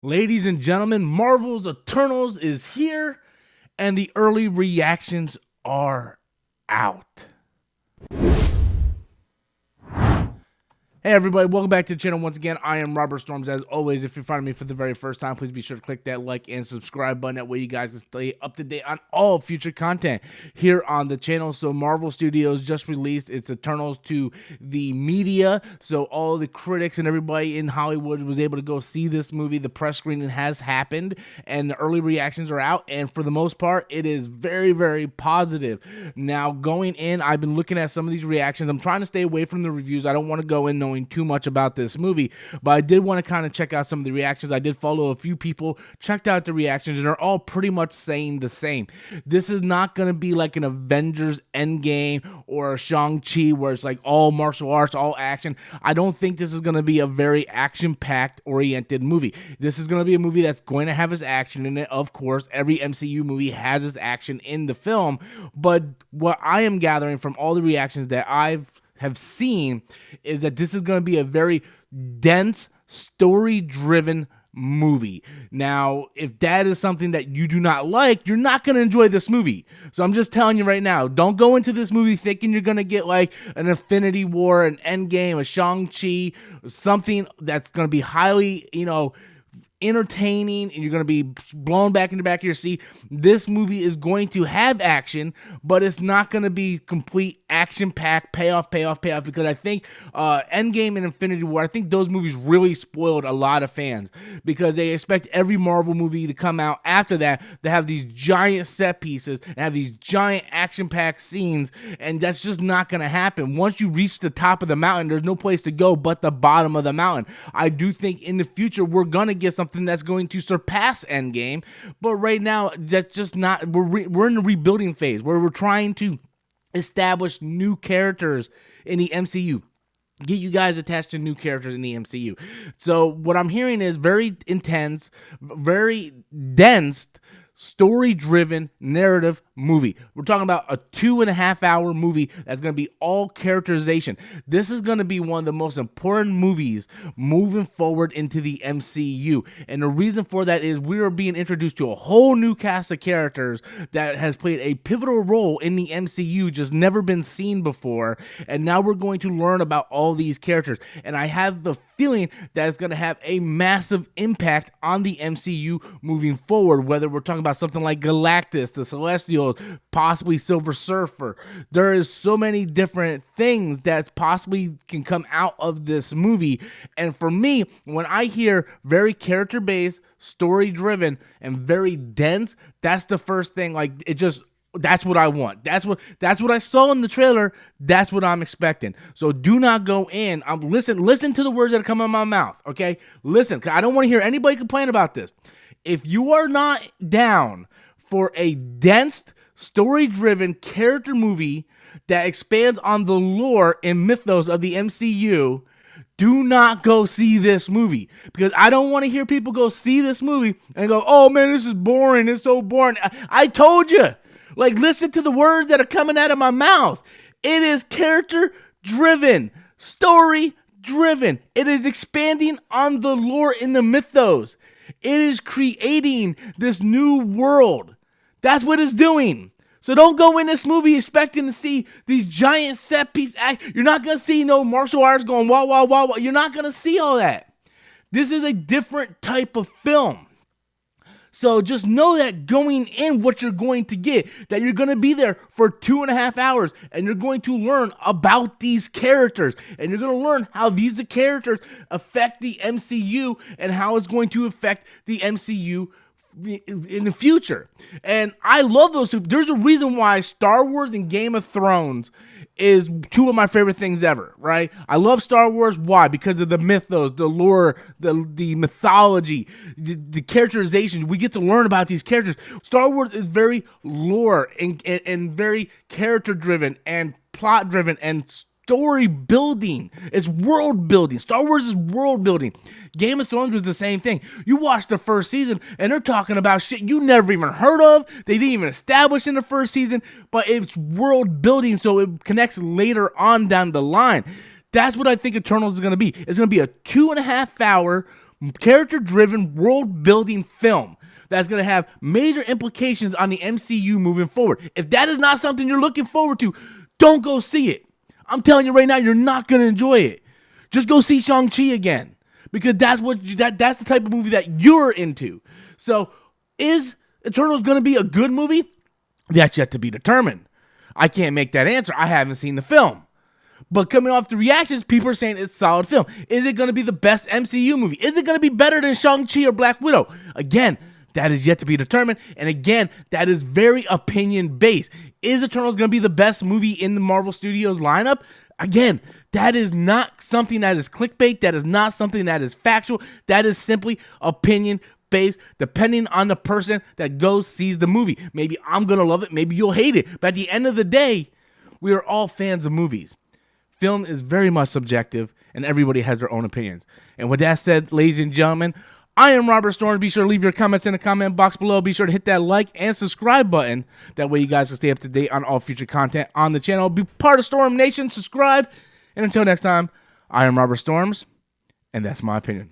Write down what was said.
Ladies and gentlemen, Marvel's Eternals is here, and the early reactions are out. Hey everybody, welcome back to the channel once again. I am Robert Storms. As always, if you're finding me for the very first time, please be sure to click that like and subscribe button. That way you guys can stay up to date on all future content here on the channel. So Marvel Studios just released its Eternals to the media. So all the critics and everybody in Hollywood was able to go see this movie. The press screening has happened and the early reactions are out. And for the most part, it is very, very positive. Now going in, I've been looking at some of these reactions. I'm trying to stay away from the reviews. I don't want to go in knowing too much about this movie, but I did want to kind of check out some of the reactions. I did follow a few people, checked out the reactions, and they're all pretty much saying the same. This is not going to be like an Avengers Endgame or a Shang-Chi where it's like all martial arts, all action. I don't think this is going to be a very action-packed oriented movie. This is going to be a movie that's going to have its action in it. Of course, every MCU movie has its action in the film, but what I am gathering from all the reactions that have seen is that this is going to be a very dense, story-driven movie. Now, if that is something that you do not like, you're not going to enjoy this movie. So I'm just telling you right now, don't go into this movie thinking you're going to get like an Infinity War, an Endgame, a Shang-Chi, something that's going to be highly, entertaining and you're going to be blown back in the back of your seat. This movie is going to have action, but it's not going to be complete action-packed payoff, because I think Endgame and Infinity War, I think those movies really spoiled a lot of fans because they expect every Marvel movie to come out after that to have these giant set pieces and have these giant action-packed scenes, and that's just not going to happen. Once you reach the top of the mountain, there's no place to go but the bottom of the mountain. I do think in the future we're going to get something that's going to surpass Endgame, but right now that's just not. We're in the rebuilding phase where we're trying to establish new characters in the MCU. Get you guys attached to new characters in the MCU. So what I'm hearing is very intense, very dense, story-driven narrative movie. We're talking about a 2.5 hour movie that's going to be all characterization. This is going to be one of the most important movies moving forward into the MCU. And the reason for that is we are being introduced to a whole new cast of characters that has played a pivotal role in the MCU, just never been seen before. And now we're going to learn about all these characters. And I have the feeling that it's going to have a massive impact on the MCU moving forward, whether we're talking about something like Galactus, the Celestials, possibly Silver Surfer. There is so many different things that possibly can come out of this movie. And for me, when I hear very character-based, story-driven, and very dense, that's the first thing. Like, it just... that's what I want. That's what I saw in the trailer. That's what I'm expecting. So do not go in. Listen to the words that are coming out of my mouth, okay? Listen, 'cause I don't want to hear anybody complain about this. If you are not down for a dense, story-driven character movie that expands on the lore and mythos of the MCU, do not go see this movie, because I don't want to hear people go see this movie and go, oh man, this is boring. It's so boring. I told you. Like, listen to the words that are coming out of my mouth. It is character-driven, story-driven. It is expanding on the lore in the mythos. It is creating this new world. That's what it's doing. So don't go in this movie expecting to see these giant set piece act. You're not going to see no martial arts going wah, wah, wah, wah. You're not going to see all that. This is a different type of film. So just know that going in, what you're going to get, that you're going to be there for 2.5 hours and you're going to learn about these characters and you're going to learn how these characters affect the MCU and how it's going to affect the MCU in the future. And I love those two. There's a reason why Star Wars and Game of Thrones is two of my favorite things ever, right? I love Star Wars. Why? Because of the mythos, the lore, the mythology, the characterization. We get to learn about these characters. Star Wars is very lore and very character driven and plot driven and story building. It's world building. Star Wars is world building. Game of Thrones was the same thing. You watch the first season and they're talking about shit you never even heard of. They didn't even establish in the first season, but it's world building, so it connects later on down the line. That's what I think Eternals is going to be. It's going to be a 2.5 hour character-driven, world-building film that's going to have major implications on the MCU moving forward. If that is not something you're looking forward to, don't go see it. I'm telling you right now, you're not going to enjoy it. Just go see Shang-Chi again, because that's the type of movie that you're into. So, is Eternals going to be a good movie? That's yet to be determined. I can't make that answer. I haven't seen the film. But coming off the reactions, people are saying it's a solid film. Is it going to be the best MCU movie? Is it going to be better than Shang-Chi or Black Widow? Again, that is yet to be determined. And again, that is very opinion-based. Is Eternals going to be the best movie in the Marvel Studios lineup? Again, that is not something that is clickbait. That is not something that is factual. That is simply opinion-based, depending on the person that goes sees the movie. Maybe I'm going to love it. Maybe you'll hate it. But at the end of the day, we are all fans of movies. Film is very much subjective, and everybody has their own opinions. And with that said, ladies and gentlemen, I am Robert Storms. Be sure to leave your comments in the comment box below. Be sure to hit that like and subscribe button. That way you guys can stay up to date on all future content on the channel. Be part of Storm Nation. Subscribe. And until next time, I am Robert Storms, and that's my opinion.